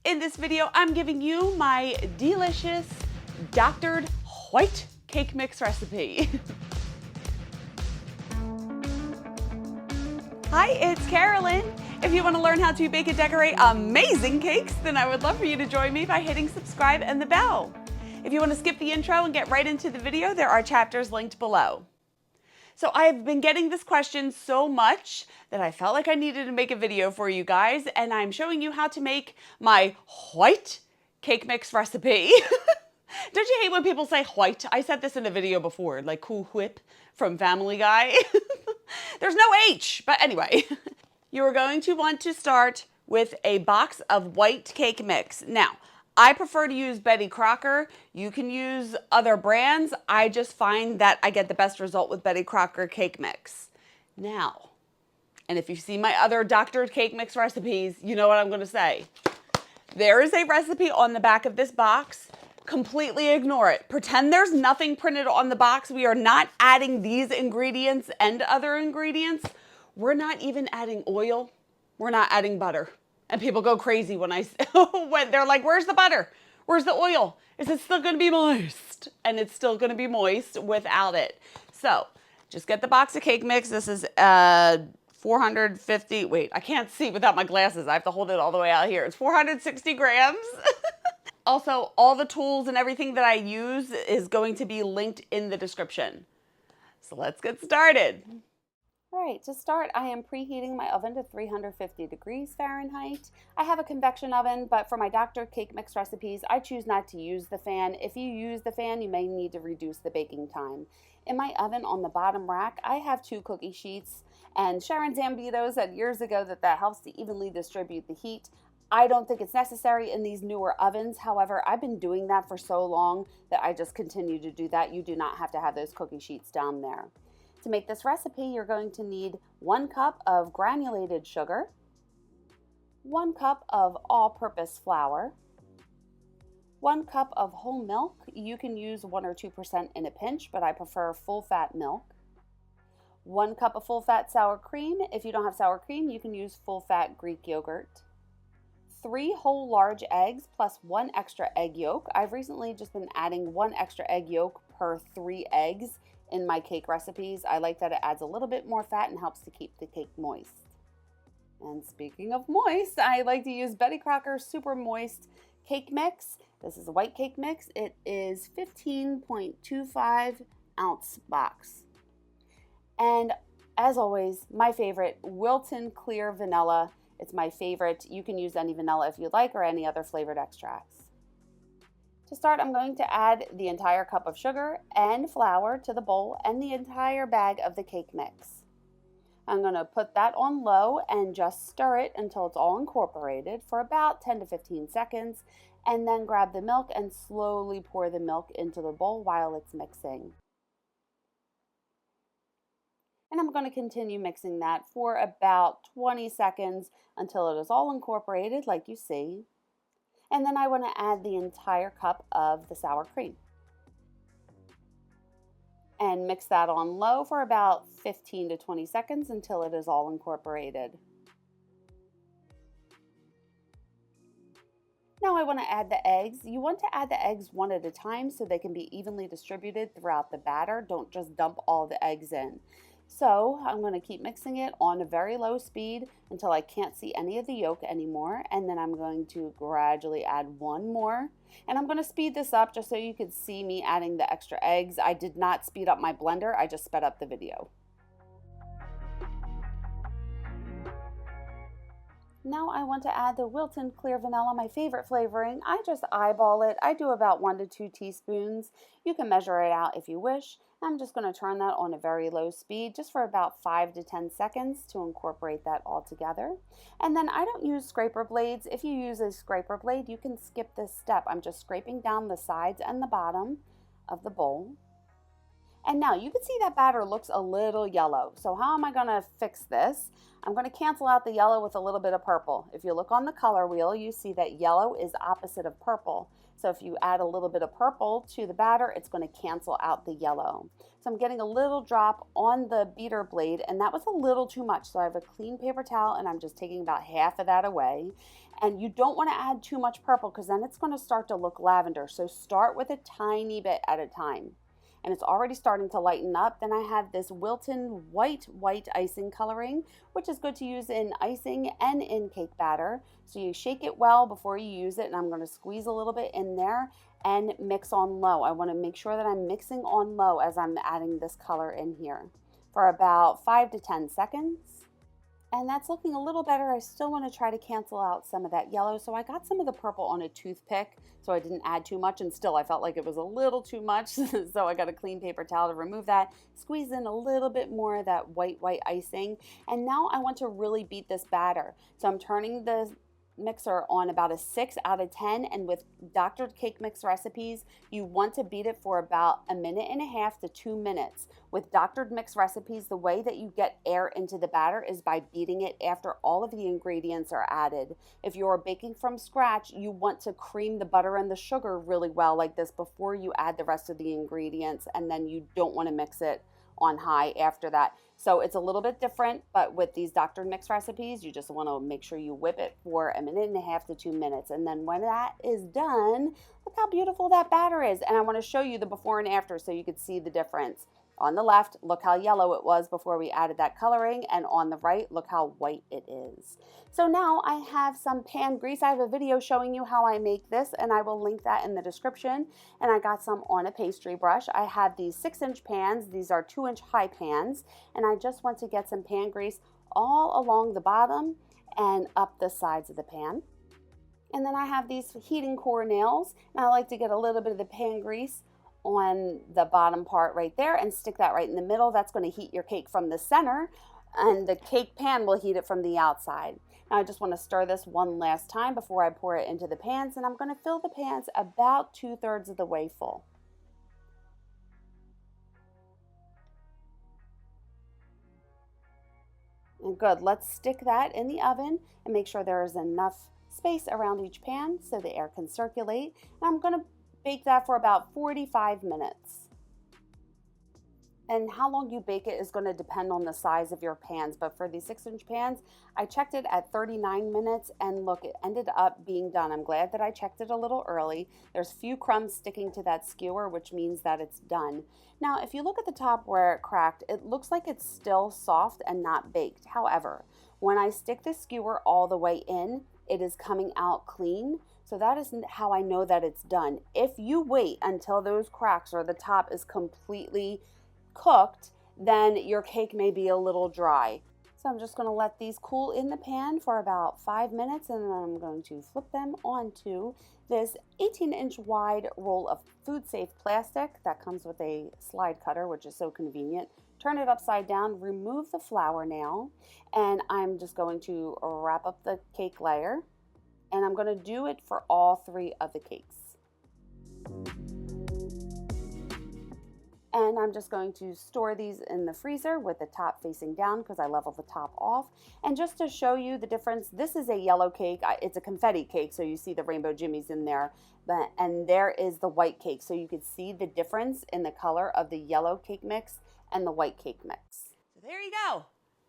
In this video, I'm giving you my delicious doctored white cake mix recipe. Hi, it's Karolyn. If you want to learn how to bake and decorate amazing cakes, then I would love for you to join me by hitting subscribe and the bell. If you want to skip the intro and get right into the video, there are chapters linked below. So I've been getting this question so much that I felt like I needed to make a video for you guys, and I'm showing you how to make my white cake mix recipe. Don't you hate when people say white? I said this in a video before, like Cool Whip from Family Guy. There's no H, but anyway. You are going to want to start with a box of white cake mix. Now, I prefer to use Betty Crocker. You can use other brands. I just find that I get the best result with Betty Crocker cake mix. Now, and if you see my other doctored cake mix recipes, you know what I'm gonna say. There is a recipe on the back of this box. Completely ignore it. Pretend there's nothing printed on the box. We are not adding these ingredients and other ingredients. We're not even adding oil. We're not adding butter. And people go crazy when when they're like, where's the butter? Where's the oil? Is it still gonna be moist? And it's still gonna be moist without it. So just get the box of cake mix. This is 450, wait, I can't see without my glasses. I have to hold it all the way out here. It's 460 grams. Also, all the tools and everything that I use is going to be linked in the description. So let's get started. All right, to start, I am preheating my oven to 350 degrees Fahrenheit. I have a convection oven, but for my doctored cake mix recipes, I choose not to use the fan. If you use the fan, you may need to reduce the baking time. In my oven on the bottom rack, I have 2 cookie sheets, and Sharon Zambito said years ago that helps to evenly distribute the heat. I don't think it's necessary in these newer ovens. However, I've been doing that for so long that I just continue to do that. You do not have to have those cookie sheets down there. To make this recipe, you're going to need 1 cup of granulated sugar, 1 cup of all-purpose flour, 1 cup of whole milk. You can use 1 or 2% in a pinch, but I prefer full-fat milk. 1 cup of full-fat sour cream. If you don't have sour cream, you can use full-fat Greek yogurt. 3 whole large eggs plus 1 extra egg yolk. I've recently just been adding 1 extra egg yolk per 3 eggs in my cake recipes. I like that it adds a little bit more fat and helps to keep the cake moist. And speaking of moist, I like to use Betty Crocker Super Moist Cake Mix. This is a white cake mix. It is 15.25 ounce box. And as always, my favorite, Wilton Clear Vanilla. It's my favorite. You can use any vanilla if you'd like or any other flavored extracts. To start, I'm going to add the entire cup of sugar and flour to the bowl and the entire bag of the cake mix. I'm going to put that on low and just stir it until it's all incorporated for about 10 to 15 seconds, and then grab the milk and slowly pour the milk into the bowl while it's mixing. And I'm going to continue mixing that for about 20 seconds until it is all incorporated like you see. And then I want to add the entire cup of the sour cream. And mix that on low for about 15 to 20 seconds until it is all incorporated. Now I want to add the eggs. You want to add the eggs one at a time so they can be evenly distributed throughout the batter. Don't just dump all the eggs in. So I'm going to keep mixing it on a very low speed until I can't see any of the yolk anymore, and then I'm going to gradually add 1 more, and I'm going to speed this up just so you can see me adding the extra eggs. I did not speed up my blender, I just sped up the video. Now I want to add the Wilton Clear Vanilla, my favorite flavoring. I just eyeball it. I do about 1 to 2 teaspoons. You can measure it out if you wish. I'm just going to turn that on a very low speed just for about 5 to 10 seconds to incorporate that all together. And then I don't use scraper blades. If you use a scraper blade, you can skip this step. I'm just scraping down the sides and the bottom of the bowl. And now you can see that batter looks a little yellow. So how am I gonna fix this? I'm gonna cancel out the yellow with a little bit of purple. If you look on the color wheel, you see that yellow is opposite of purple. So if you add a little bit of purple to the batter, it's gonna cancel out the yellow. So I'm getting a little drop on the beater blade, and that was a little too much. So I have a clean paper towel and I'm just taking about half of that away. And you don't wanna add too much purple because then it's gonna start to look lavender. So start with a tiny bit at a time. And it's already starting to lighten up. Then I have this Wilton white icing coloring, which is good to use in icing and in cake batter. So you shake it well before you use it, and I'm going to squeeze a little bit in there and mix on low. I want to make sure that I'm mixing on low as I'm adding this color in here for about 5 to 10 seconds. And that's looking a little better. I still want to try to cancel out some of that yellow. So I got some of the purple on a toothpick, so I didn't add too much, and still I felt like it was a little too much. So I got a clean paper towel to remove that, squeeze in a little bit more of that white icing. And now I want to really beat this batter. So I'm turning the mixer on about a 6 out of 10, and with Dr. Cake Mix recipes, you want to beat it for about 1.5 to 2 minutes. With Dr. Mix recipes, the way that you get air into the batter is by beating it after all of the ingredients are added. If you're baking from scratch, you want to cream the butter and the sugar really well like this before you add the rest of the ingredients, and then you don't want to mix it on high after that. So it's a little bit different, but with these Dr. Mix recipes, you just want to make sure you whip it for 1.5 to 2 minutes. And then when that is done, look how beautiful that batter is. And I want to show you the before and after so you could see the difference. On the left, look how yellow it was before we added that coloring, and on the right, look how white it is. So now I have some pan grease. I have a video showing you how I make this, and I will link that in the description. And I got some on a pastry brush. I have these 6-inch pans. These are 2-inch high pans, and I just want to get some pan grease all along the bottom and up the sides of the pan. And then I have these heating core nails, and I like to get a little bit of the pan grease on the bottom part right there and stick that right in the middle. That's going to heat your cake from the center, and the cake pan will heat it from the outside. Now I just want to stir this one last time before I pour it into the pans, and I'm going to fill the pans about 2/3 of the way full. And good, let's stick that in the oven and make sure there is enough space around each pan so the air can circulate. And I'm going to bake that for about 45 minutes. And how long you bake it is going to depend on the size of your pans. But for these 6-inch pans, I checked it at 39 minutes, and look, it ended up being done. I'm glad that I checked it a little early. There's few crumbs sticking to that skewer, which means that it's done. Now, if you look at the top where it cracked, it looks like it's still soft and not baked. However, when I stick the skewer all the way in, it is coming out clean. So that is how I know that it's done. If you wait until those cracks or the top is completely cooked, then your cake may be a little dry. So I'm just going to let these cool in the pan for about 5 minutes, and then I'm going to flip them onto this 18-inch wide roll of food safe plastic that comes with a slide cutter, which is so convenient. Turn it upside down, remove the flour now, and I'm just going to wrap up the cake layer. And I'm going to do it for all 3 of the cakes. And I'm just going to store these in the freezer with the top facing down because I leveled the top off. And just to show you the difference, this is a yellow cake. It's a confetti cake, so you see the rainbow jimmies in there. And there is the white cake, so you can see the difference in the color of the yellow cake mix and the white cake mix. So there you go.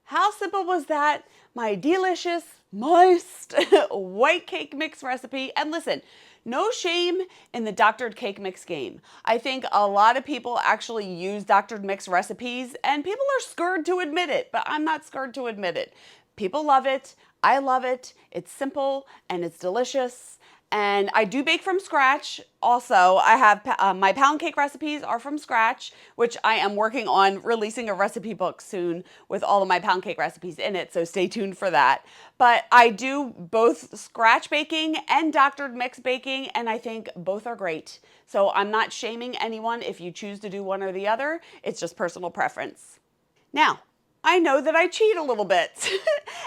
How simple was that? My delicious, moist white cake mix recipe. And listen, no shame in the doctored cake mix game. I think a lot of people actually use doctored mix recipes, and people are scared to admit it, but I'm not scared to admit it. People love it. I love it. It's simple and it's delicious. And I do bake from scratch. Also, I have my pound cake recipes are from scratch, which I am working on releasing a recipe book soon with all of my pound cake recipes in it, so stay tuned for that. But I do both scratch baking and doctored mix baking, and I think both are great. So I'm not shaming anyone if you choose to do one or the other. It's just personal preference. Now, I know that I cheat a little bit,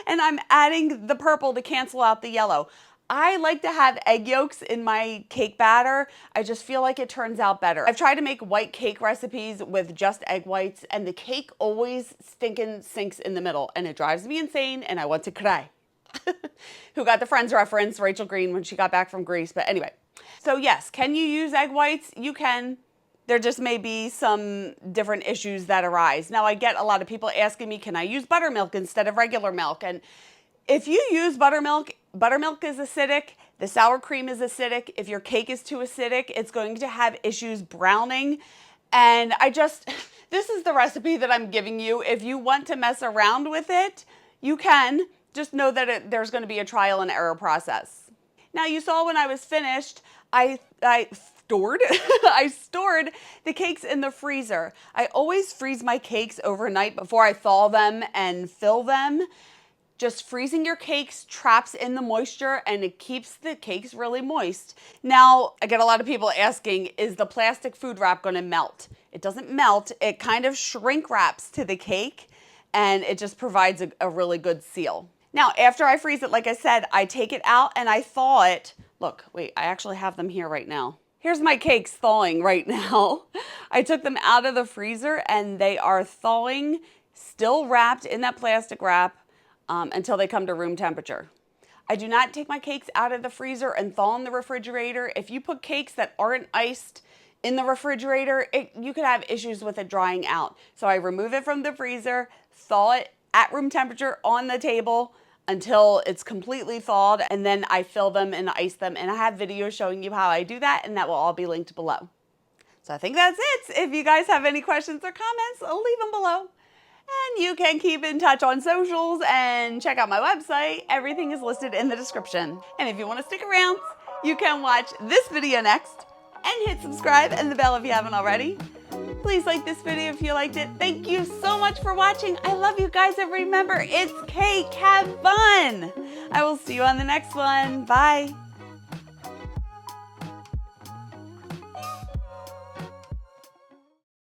and I'm adding the purple to cancel out the yellow. I like to have egg yolks in my cake batter. I just feel like it turns out better. I've tried to make white cake recipes with just egg whites, and the cake always stinking sinks in the middle, and it drives me insane, and I want to cry. Who got the Friends reference? Rachel Green, when she got back from Greece. But anyway, so yes, can you use egg whites? You can. There just may be some different issues that arise. Now, I get a lot of people asking me, can I use buttermilk instead of regular milk? And if you use buttermilk is acidic, the sour cream is acidic. If your cake is too acidic, it's going to have issues browning. And this is the recipe that I'm giving you. If you want to mess around with it, you can. Just know that there's going to be a trial and error process. Now, you saw when I was finished, I stored the cakes in the freezer. I always freeze my cakes overnight before I thaw them and fill them. Just freezing your cakes traps in the moisture and it keeps the cakes really moist. Now, I get a lot of people asking, is the plastic food wrap going to melt? It doesn't melt. It kind of shrink wraps to the cake and it just provides a really good seal. Now, after I freeze it, like I said, I take it out and I thaw it. Look, wait, I actually have them here right now. Here's my cakes thawing right now. I took them out of the freezer and they are thawing, still wrapped in that plastic wrap until they come to room temperature. I do not take my cakes out of the freezer and thaw in the refrigerator. If you put cakes that aren't iced in the refrigerator, you could have issues with it drying out. So I remove it from the freezer, thaw it at room temperature on the table until it's completely thawed, and then I fill them and ice them. And I have videos showing you how I do that, and that will all be linked below. So I think that's it. If you guys have any questions or comments, leave them below. And you can keep in touch on socials and check out my website. Everything is listed in the description. And if you want to stick around, you can watch this video next and hit subscribe and the bell if you haven't already. Please like this video if you liked it. Thank you so much for watching. I love you guys, and remember, it's cake. Have fun. I will see you on the next one. Bye.